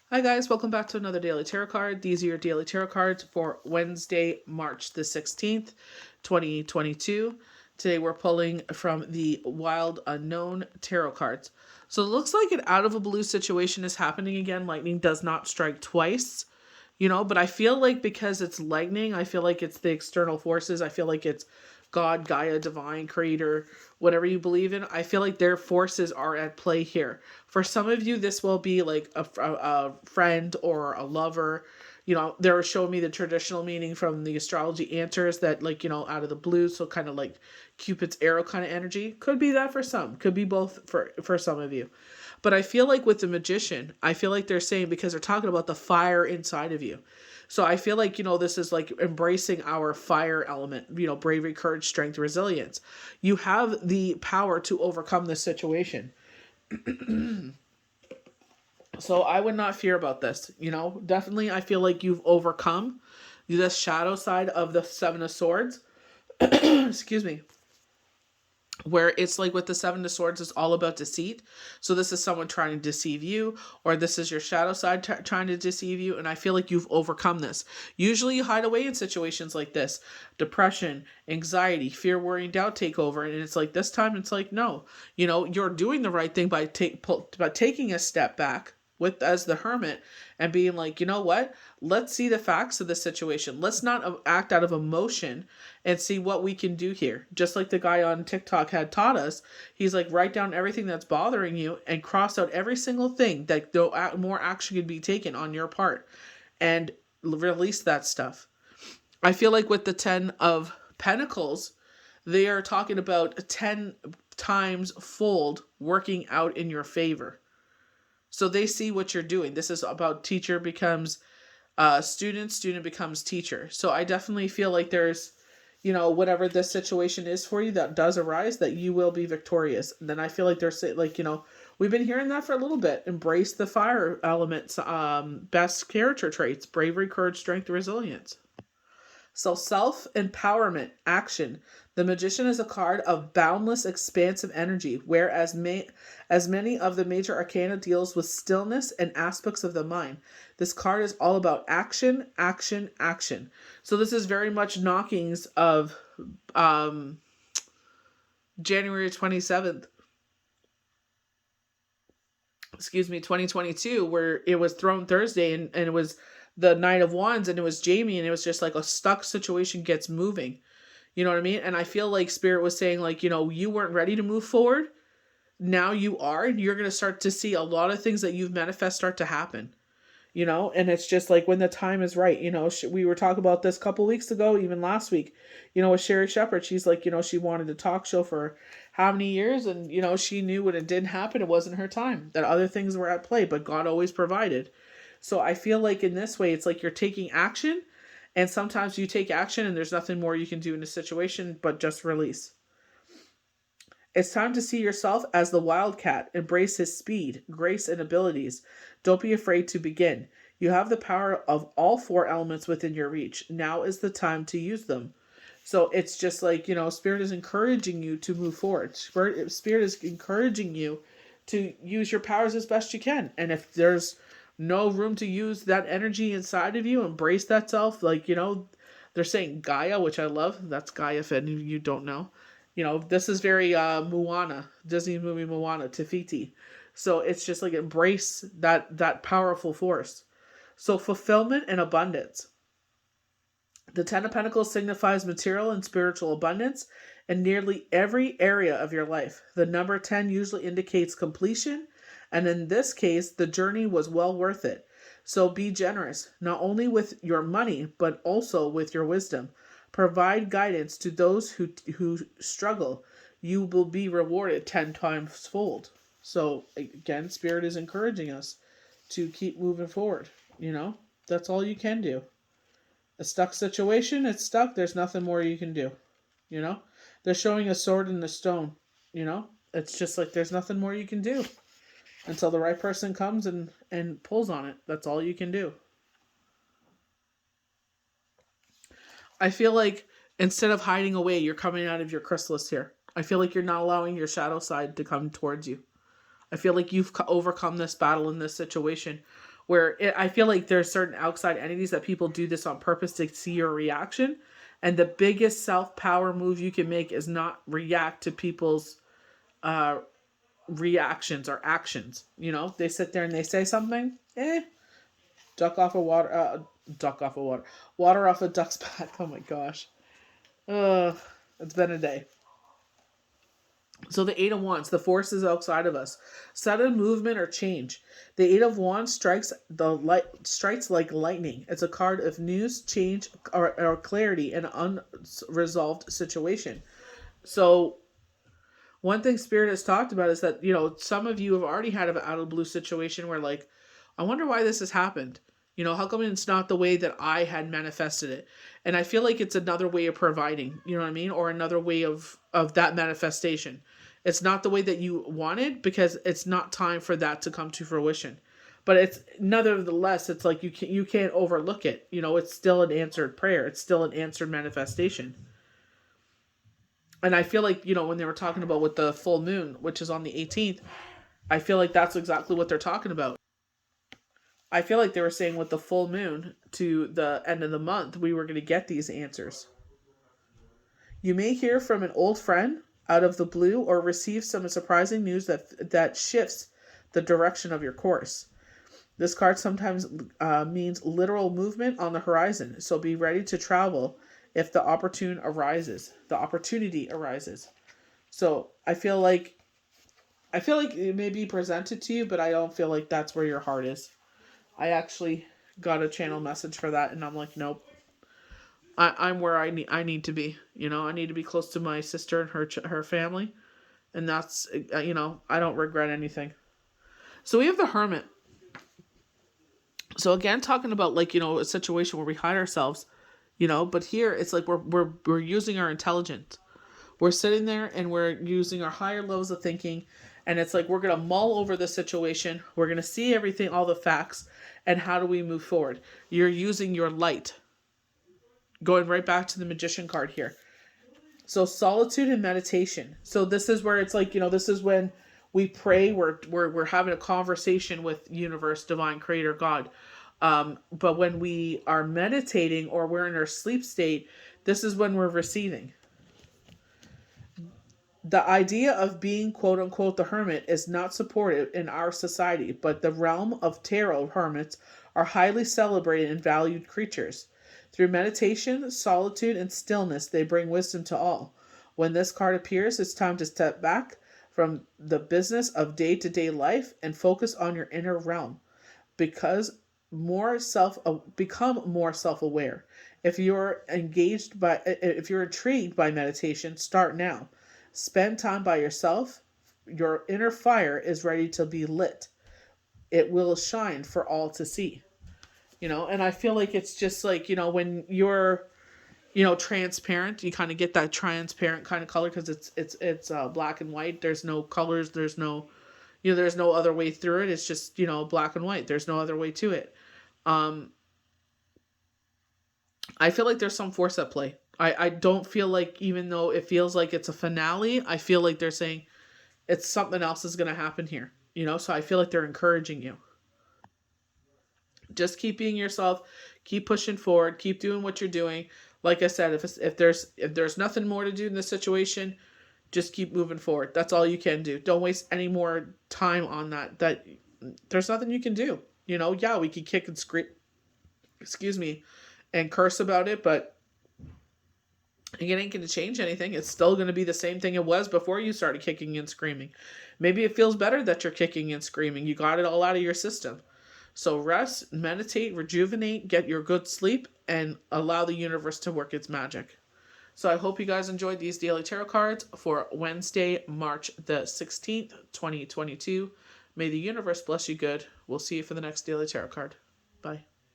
Hi guys, welcome back to another daily tarot card. These are your daily tarot cards for Wednesday, March the 16th, 2022. Today we're pulling from the Wild Unknown tarot cards. So it looks like an out of a blue situation is happening again. Lightning does not strike twice, but I feel like because it's lightning, I feel like it's the external forces. I feel like it's God, Gaia, divine, creator, whatever you believe in. I feel like their forces are at play here. For some of you, this will be like a friend or a lover. They're showing me the traditional meaning from the astrology answers that, like, out of the blue. So kind of like Cupid's arrow kind of energy. Could be that for some. Could be both for some of you. But I feel like with the magician, I feel like they're saying, because they're talking about the fire inside of you. So I feel like, this is like embracing our fire element, bravery, courage, strength, resilience. You have the power to overcome this situation. So I would not fear about this. Definitely I feel like you've overcome the shadow side of the Seven of Swords. Excuse me. Where it's like with the Seven of Swords, it's all about deceit. So this is someone trying to deceive you, or this is your shadow side trying to deceive you. And I feel like you've overcome this. Usually you hide away in situations like this. Depression, anxiety, fear, worry, and doubt take over. And it's like this time it's like, no, you're doing the right thing by taking a step back with as the hermit and being like, you know what? Let's see the facts of the situation. Let's not act out of emotion and see what we can do here. Just like the guy on TikTok had taught us, he's like, write down everything that's bothering you and cross out every single thing that more action could be taken on your part and release that stuff. I feel like with the 10 of Pentacles, they are talking about 10 times fold working out in your favor. So they see what you're doing. This is about teacher becomes student, student becomes teacher. So I definitely feel like there's, whatever this situation is for you that does arise, that you will be victorious. And then I feel like there's like, we've been hearing that for a little bit. Embrace the fire elements, best character traits, bravery, courage, strength, resilience. So self-empowerment, action. The Magician is a card of boundless, expansive energy, whereas as many of the major arcana deals with stillness and aspects of the mind. This card is all about action, action, action. So this is very much knockings of January 27th. 2022, where it was Throne Thursday and it was the Knight of Wands and it was Jamie and it was just like a stuck situation gets moving. You know what I mean? And I feel like Spirit was saying, like, you weren't ready to move forward. Now you are. You're going to start to see a lot of things that you've manifest start to happen. And it's just like when the time is right. We were talking about this a couple weeks ago, even last week, with Sherry Shepherd. She's like, she wanted a talk show for how many years, and she knew when it didn't happen, it wasn't her time, that other things were at play, but God always provided. So I feel like in this way, it's like you're taking action, and sometimes you take action and there's nothing more you can do in a situation but just release. It's time to see yourself as the wildcat. Embrace his speed, grace, and abilities. Don't be afraid to begin. You have the power of all four elements within your reach. Now is the time to use them. So it's just like, Spirit is encouraging you to move forward. Spirit is encouraging you to use your powers as best you can. And if there's no room to use that energy inside of you, embrace that self. Like, they're saying Gaia, which I love. That's Gaia if any of you don't know. This is very Moana, Disney movie Moana, Tafiti. So it's just like embrace that powerful force. So fulfillment and abundance. The Ten of Pentacles signifies material and spiritual abundance in nearly every area of your life. The number 10 usually indicates completion, and in this case, the journey was well worth it. So be generous, not only with your money, but also with your wisdom. Provide guidance to those who struggle. You will be rewarded 10 times fold. So again, Spirit is encouraging us to keep moving forward. That's all you can do. A stuck situation, it's stuck. There's nothing more you can do. They're showing a sword in the stone. It's just like there's nothing more you can do until the right person comes and pulls on it. That's all you can do. I feel like instead of hiding away, you're coming out of your chrysalis here. I feel like you're not allowing your shadow side to come towards you. I feel like you've overcome this battle in this situation where I feel like there's certain outside entities that people do this on purpose to see your reaction. And the biggest self-power move you can make is not react to people's uh, reactions or actions. You know, they sit there and they say something, duck off a water, duck off a water off a duck's back. Oh my gosh. It's been a day. So the Eight of Wands, the forces outside of us, sudden movement or change. The Eight of Wands strikes like lightning. It's a card of news, change, or clarity in an unresolved situation. So one thing Spirit has talked about is that, you know, some of you have already had an out of the blue situation where, like, I wonder why this has happened. You know, how come it's not the way that I had manifested it? And I feel like it's another way of providing, you know what I mean? Or another way of that manifestation. It's not the way that you wanted because it's not time for that to come to fruition. But it's nevertheless, it's like you can't overlook it. You know, it's still an answered prayer. It's still an answered manifestation. And I feel like, you know, when they were talking about with the full moon, which is on the 18th, I feel like that's exactly what they're talking about. I feel like they were saying with the full moon to the end of the month, we were going to get these answers. You may hear from an old friend out of the blue or receive some surprising news that shifts the direction of your course. This card sometimes means literal movement on the horizon, so be ready to travel if the opportunity arises. So I feel like it may be presented to you, but I don't feel like that's where your heart is. I actually got a channel message for that, and I'm like, nope. I'm where I need to be. You know, I need to be close to my sister and her family, and that's, you know, I don't regret anything. So we have the Hermit. So again, talking about, like, you know, a situation where we hide ourselves, you know, but here it's like we're using our intelligence. We're sitting there and we're using our higher levels of thinking, and it's like we're going to mull over the situation. We're going to see everything, all the facts, and how do we move forward? You're using your light. Going right back to the Magician card here. So solitude and meditation. So this is where it's like, you know, this is when we pray. We're having a conversation with universe, divine, creator, God. But when we are meditating or we're in our sleep state, this is when we're receiving. The idea of being, quote unquote, the hermit is not supported in our society, but the realm of tarot hermits are highly celebrated and valued creatures. Through meditation, solitude, and stillness, they bring wisdom to all. When this card appears, it's time to step back from the business of day-to-day life and focus on your inner realm. Become more self-aware. If you're intrigued by meditation, start now. Spend time by yourself. Your inner fire is ready to be lit. It will shine for all to see. You know, and I feel like it's just like, you know, when you're, you know, transparent, you kind of get that transparent kind of color because it's black and white. There's no colors. There's no, you know, there's no other way through it. It's just, you know, black and white. There's no other way to it. I feel like there's some force at play. I don't feel like, even though it feels like it's a finale, I feel like they're saying it's something else is going to happen here. You know, so I feel like they're encouraging you. Just keep being yourself, keep pushing forward, keep doing what you're doing. Like I said, if there's nothing more to do in this situation, just keep moving forward. That's all you can do. Don't waste any more time on that. There's nothing you can do. You know, yeah, we could kick and scream, and curse about it, but it ain't going to change anything. It's still going to be the same thing it was before you started kicking and screaming. Maybe it feels better that you're kicking and screaming. You got it all out of your system. So rest, meditate, rejuvenate, get your good sleep, and allow the universe to work its magic. So I hope you guys enjoyed these daily tarot cards for Wednesday, March the 16th, 2022. May the universe bless you good. We'll see you for the next daily tarot card. Bye.